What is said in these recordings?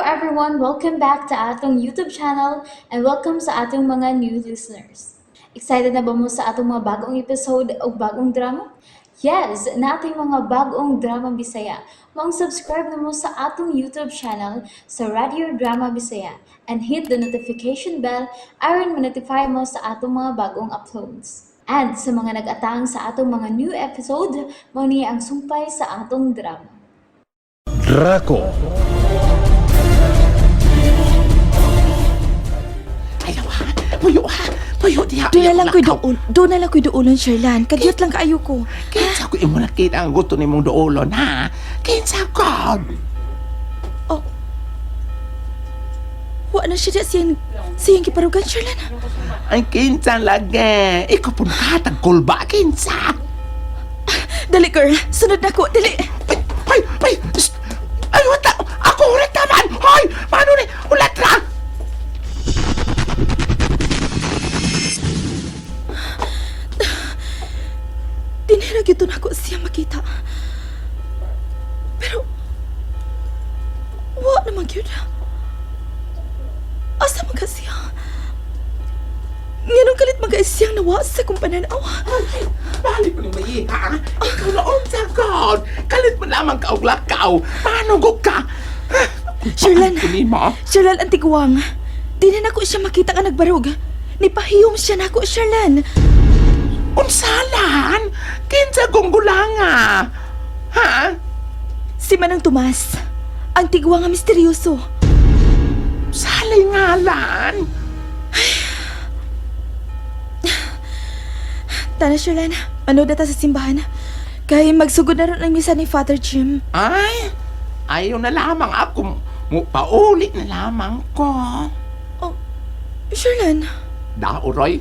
everyone! Welcome back to atong YouTube channel and welcome sa atong mga new listeners. Excited na ba mo sa atong mga bagong episode o bagong drama? Yes, na ating mga bagong drama Bisaya. Mag-subscribe na mo sa atong YouTube channel sa Radio Drama Bisaya and hit the notification bell aron ma-notify mo sa atong mga bagong uploads. And sa mga nag-atang sa atong mga new episode, mo niya ang sumpay sa atong drama. Draco. Ayaw ha, puyo diha. Doon na lang ko'y doolon, Sherlan. Kagyot lang kaayo ko. Kinsa ko imo nakita ang gusto ni mong doolon, ha? Kinsa ko? Oh. Wa na siya siyang kiparugan, Sherlan. Ang kinsa lagi. Ikaw pun katag kulba, kinsa. Dali, girl. Sunod na ko. Dali. Ay, wata. Ako ulit naman. Hoy, paano ni? Ulat ra. Dinirag ito na ako siya makita. Pero, wa naman yun. Asa mga siya? Nganong kalit mga siyang nawa sa kumpananaw. Balik mo ni Mayi, ha? Ikaw na unsa God. Kalit mo lamang ka og lakaw. Paano go ka? Sherlan, Kunimo. Sherlan, antiguang. Di na ako siya makita ka nagbarog. Nipahiyom siya na ako, Sherlan. Unsalan? Kinsa kong gulanga? Ha? Si Manang Tomas, ang tigwa nga misteryoso. Salay ngalan. Tana, Sherlan, manood na ta sa simbahan. Kaya magsugod na rin ang misa ni Father Jim. Ay, ayaw na lamang ako. Paulit na lamang ko. Oh, Sherlan. Dauroy,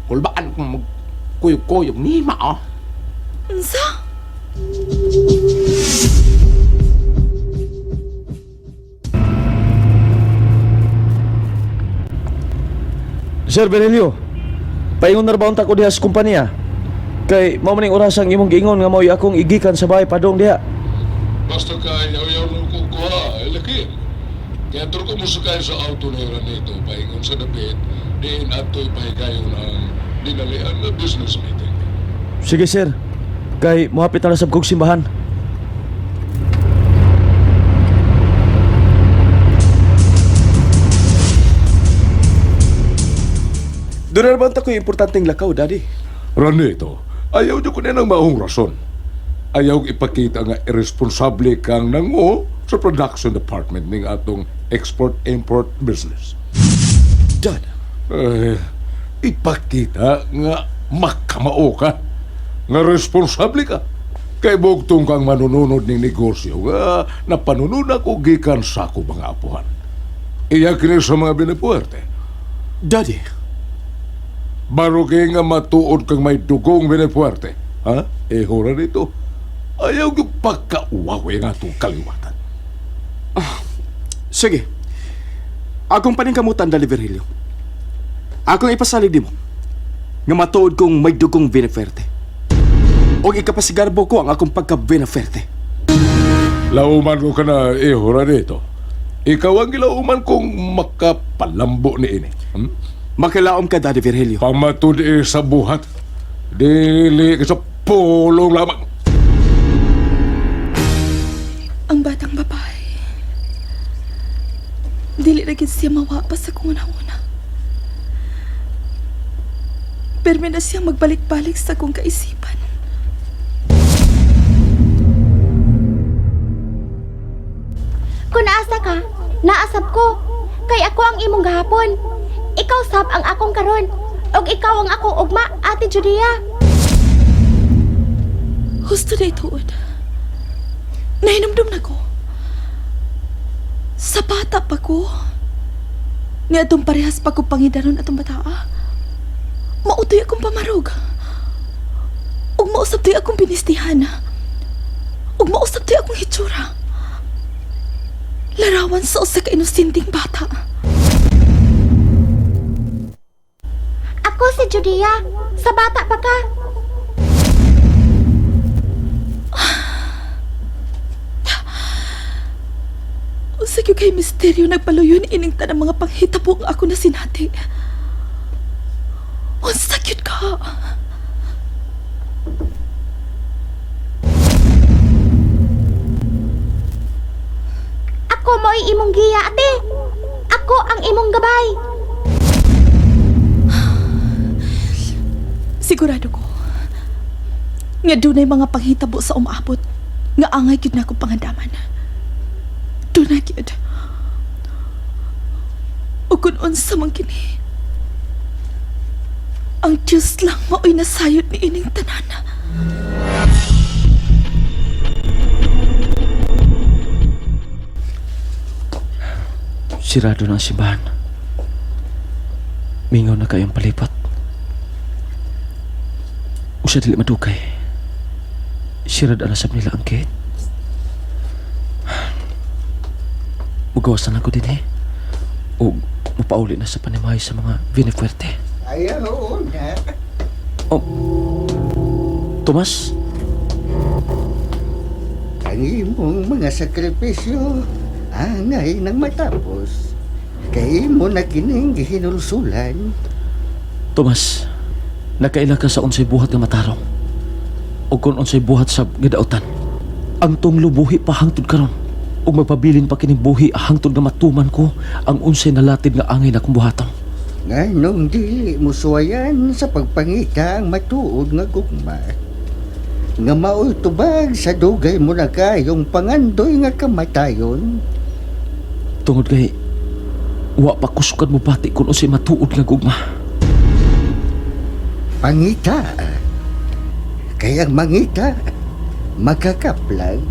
kulbaan kong magkuyog-kuyog nima, oh. Unsa? Sir Benelio, paingon na rabaon ta ko diha sa kumpanya. Kay mao maning oras ang imong giingon nga mao'y akong igikan sa bahay padong diha. Basta kay yaw-yaw nung kukuha, laki. Kaya ko mo sakay sa auto na yun nito, paingon sa dapit, diin ato'y pahigayon ang dinalian na business meeting. Sige sir, kay mohapit na sab kog simbahan. Doon na naman tako'y importanteng lakaw, Daddy. Ranito, ayaw niyo ko na ng maong rason. Ayaw ipakita nga irresponsable kang nango sa production department ng atong export-import business. Dad, Ipakita nga makamao ka, nga responsable ka. Kay bugtong kang manununod ng negosyo nga napanunod ako gikan sa ako mga apuhan. Iya kini sa mga binipuerte. Daddy, Baro kay nga matuod kang may dugong binipuerte. Ha? Hora nito. Ayaw yung pagkauwawi nga itong kaliwatan. sige. Akong paningkamutan, Daddy Virgilio. Akong ipasalig di mo nga matuod kong may dugong bineferte. O ikapasigarbo ko ang akong pagka-bineferte. Lauman ko ka na hora nito. Ikaw ang gilauman kong makapalambo ni ini. Makilaom ka, Daddy Virgilio. Pamatud sa buhat. Dili ka sa pulong lamang. Ang batang babae. Dili na gid siya mawapas sa kung una-una. Permi na siya magbalik-balik sa kong kaisipan. Kung naasa ka, naasab ko. Kay ako ang imong gahapon. Ikaw sab ang akong karon. Og ikaw ang akong ugma, Ate Judia. Husto na ituod. Nahinumdum na ko. Sa bata pa ko. Ni atong parehas pa ko pangidaron atong bataa. Mautoy akong pamarog. Ug mausap to'y akong binistihan. Ug mausap to'y akong hitsura. Larawan sa usa ka inosenteng bata. Ako si Judia. Sa bata pa ka. Unsa gyud kay misteryo nagpaluyon ining tanang mga panghitabo nga ako na sinati. Unsa gyud ka? Ako mo'y imong giya, ate. Ako ang imong gabay. Sigurado ko nga dunay mga panghitabo sa umabot nga angay gyud nako pangandaman. Dunay gyud. O kung unsa man kini, ang Diyos lang mao'y nasayod ni ining tanan. Sirado na ang simbahan. Mingaw na kayong palipat. Usa dili madukay. Sirad alasab nila ang gate. Mugawas na lang ko din o mapauli na sa panimahay sa mga Vinafuerte. Ayaw na. Oh, Tomas? Ang imong mga sakripisyo angay nang matapos. Kay mo na kining gihinulsulan. Tomas, nakaila ka sa unsay buhat nga matarong. O kung unsay buhat sa gidautan. Ang tong lubuhi pa hangtod karon. O magpabilin pa kining buhi hangtod nga matuman ko ang unsay nalatid nga angay na kong buhaton. Nganong dili mo suwayan sa pagpangita ang matuod nga gugma. Nga mao'y tubag sa dugay mo na kayong pangandoy nga kamatayon. Tungod kay wa pa kusukan mo pati kung unsay matuod nga gugma. Pangita. Kaya ang mangita, makakaplag.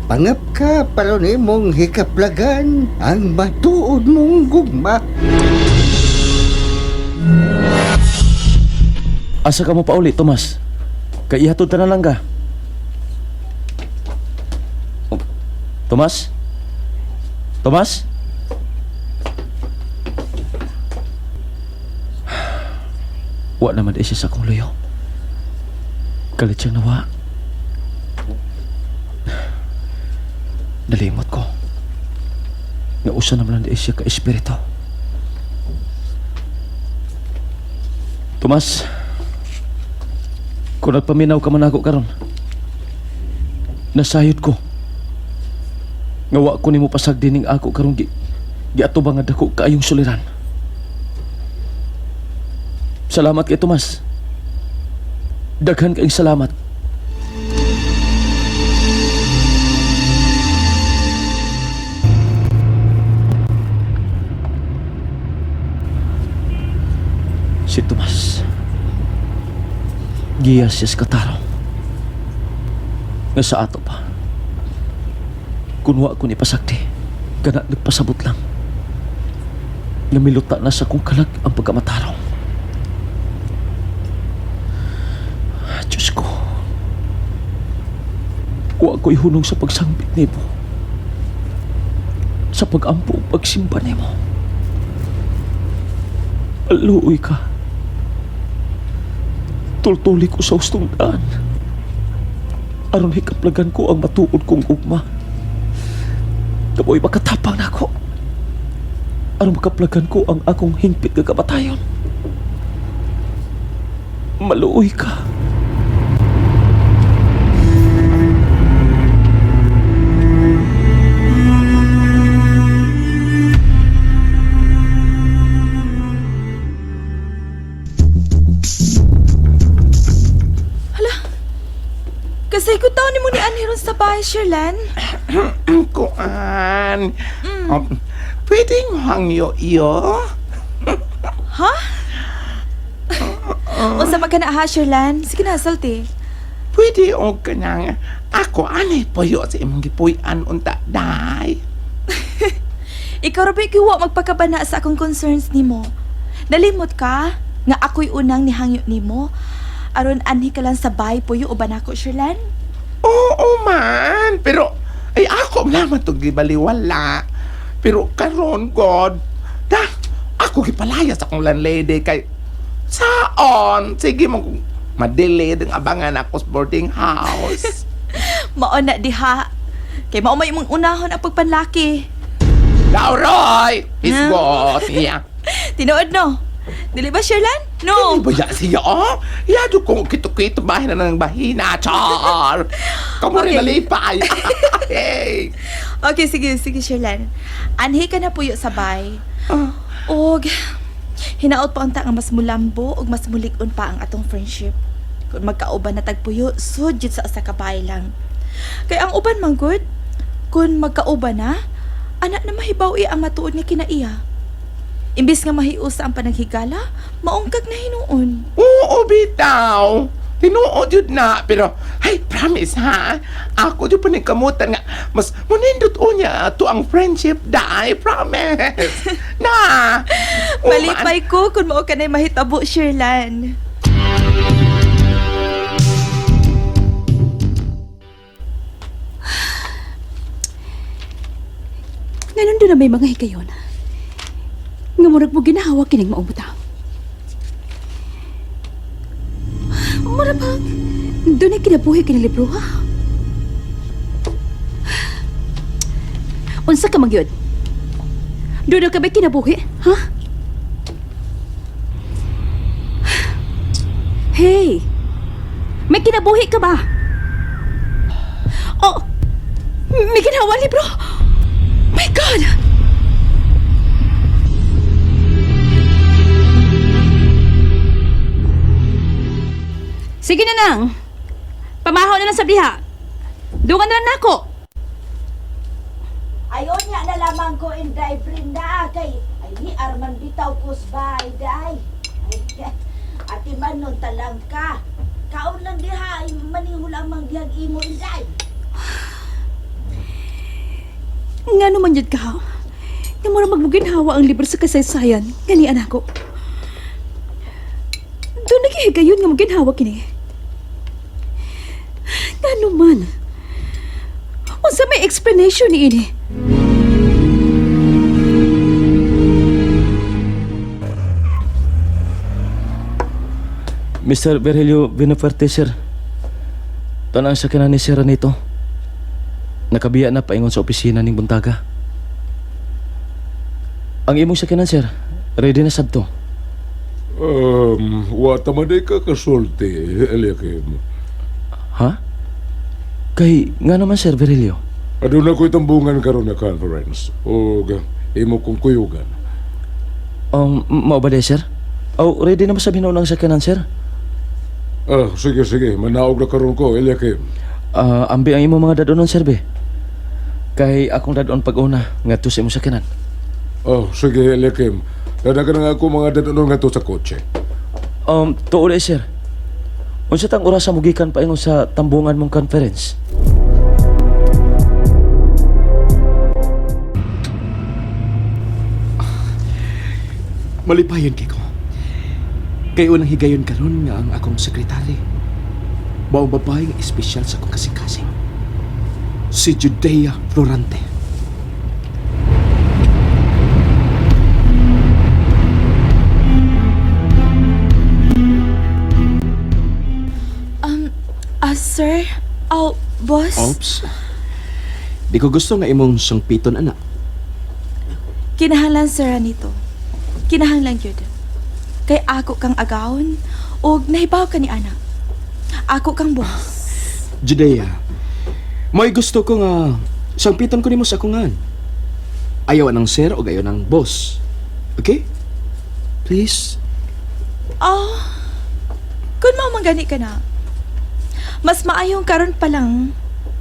Pangap ka para nimong hikaplagan ang matuod mong gugma. Asa ka mo pa uli, Tomas? Kay ihatod ta na lang ka. Oh, Tomas? Tomas? Wa naman di siya sa akong luyo. Kalit siyang nawa. Nalimot ko. Nga usa naman lang di siya ka-espiritu. Tomas, kung nagpaminaw ka man ako karon, nasayod ko. Nga wa ko nimo pasag dining ako karon giatubang nga dako kaayong suliran. Salamat kay Tomas. Daghan kaayong salamat. Si Tomas giyas siya sa katarong nga sa ato pa kunwa ko ni pasakti kana nagpasabot lang nga miluta na sa kong kalag ang pagkamatarong. Diyos ko, wa ko'y hunong sa pagsangbit nimo, sa pag-ampo pagsimba nimo. Aluoy ka. Tultuli ko sa hustong daan. Aron hikaplagan ko ang matuod kong ugma. Kapoy makatapang na ako. Aron makaplagan ko ang akong hingpit nga kamatayon. Maluoy ka. Kasi ko taon ni mo ni Aniron sa bahay, Sherlan. Kuan. Pwedeng hangyo-iyo? Ha? Unsa magkana ha, Sherlan? Sige na, salti. Pwede o kanang ako anay puyo sa imong gipuy-an unta, day. Ikaw rabi kiwa magpakabana sa akong concerns nimo. Nalimot ka nga ako'y unang nihangyo nimo. Aron anhi ka lang sa bahay puyo o banako, Sherlan? Oo man, pero ay ako naman to gibaliwala. Pero karon God, ako gipalaya sa akong landlady kay saon, sige mo madelayed ang abangan ako sa boarding house. Mao na diha. Kay mao may imong unahon ang pagpanlaki. Lauroy! Isgot! Iya. Tinuod no? Dili ba, Sherlan? No. Baya siya, oh? Yado kong kito-kito bahin na ng bahina, char! Kamu rin Okay. nalipay! Hey! Okay, sige, Sherlan. Anhi ka na puyo sabay. Og, hinaot pa unta nga mas mulambo ug mas mulig-on pa ang atong friendship. Kung magkauban na tagpuyo, sudjit sa asa kabay lang. Kay ang uban man good, kung magkauban na, anak na mahibaw ang matuod nga kinaiya. Imbis nga mahiusa ang panaghigala, maungkag na hinuon. Oo, bitaw! Tinuod yun na, pero, ay, promise ha, ako yun pa kamutan nga, mas munindot unya to ang friendship, dai, promise! Na! Malipay ko kung mao ka na'y mahitabo, Sherlan. Ngayon doon na may mga higayon. Nga murag mo ginahawa kining maong butang. Mura ba? Doon ay kinabuhi kining libro, ha? Unsa ka magyod? Doon na ka ba'y kinabuhi, ha? Hey! May kinabuhi ka ba? Oh! May ginawa libro! My God! Sige na lang. Pamahaw na lang sa diha. Dungan na lang nako. Ayon niya na lamang ko in drive Brenda kay ay ni Arman bitaw kusbay day. Ay, ati man nun talang ka. Kaon lang diha ay manihulang mang dihag imo in drive. Nga naman yun ka. Nga mura magbugin hawa ang libro sa kasaysayan. Ganian ako. Doon nagihigayon nga maginhawa kini. Nga naman. Unsa may explanation ni ini? Mr. Virgilio Vinafuerte, sir. Tanang sa kanan ni Sir nito. Nakabiya na paingon sa opisina ning buntaga. Ang imong sakinan, sir. Ready na sabto. Wata man di ka kasulti, Eliakim. Ha? Kay nga naman, Sir Virgilio. Aduna ko'y tambungan karon na conference. O imo kong kuyugan. Mao ba di, sir? Oh, ready na ba sabihin ng sakinan, sir? Sige. Manaog na karon ko, Eliakim. Ambi ang imong mga dadonon, sir, be. Kay akong dadon pag-una nga to sa imong sakinan. Sige, Eliakim. Dadagan nga ako mga dadonon nga to sa kotse. Tuod ay, sir. Unsa tang oras sa mugikan paingon sa tambungan mong conference? Malipayon kay ko. Kay unang higayon karon nga ang akong sekretary. Mao babae nga espesyal sa akong kasing-kasing. Si Judea Florante. Sir? Boss? Oops. Di ko gusto nga imong sangpiton, anak. Kinahanglan, sir, nito. Kinahanglan yun. Kay ako kang agawon, o nahibaw ka ni anak. Ako kang boss. Judea, may gusto ko nga sangpiton ko nimo sa akungan. Ayaw ng sir o ayaw ng boss. Okay? Please? Kung mamangani ka na, mas maayong karon pa lang,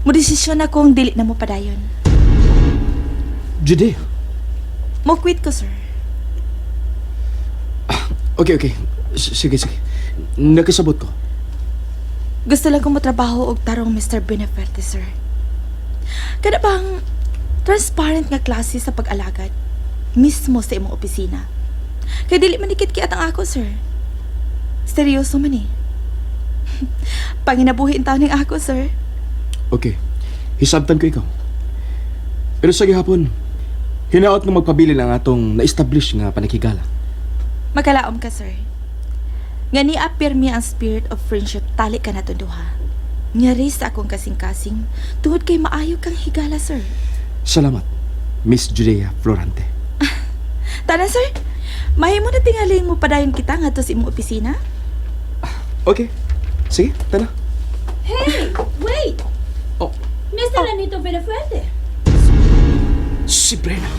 mo desisyon na kung dili na mo padayon. Judea. Mo quit ko, sir. Okay. Sige. Nakasabot ko. Gusto lang kong matrabaho og tarong Mr. Vinafuerte, sir. Kada bang transparent nga klase sa pag-alagad mismo sa imong opisina. Kaya dili manikit kay atang ako, sir. Seryoso man eh. Panginabuhin taon ng ako, sir. Okay. Hisabtan ko ikaw. Pero sa gihapon, hinaot nga magpabili lang atong na-establish nga panakigala. Magkalaom ka, sir. Nga ni-appear mi ang spirit of friendship tali ka na to duha. Nga rin sa akong kasing-kasing tuhod kay maayo kang higala, sir. Salamat, Miss Judea Florante. Tanan, sir. Mahimo na tingaling mo padayon kita nga to sa imong opisina? Okay. Sige, tana. Hey, wait! Oh, Mr. Lanito Benafuerte. si Brenna.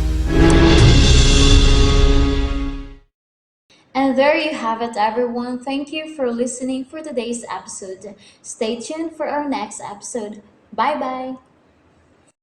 And there you have it, everyone. Thank you for listening for today's episode. Stay tuned for our next episode. Bye bye.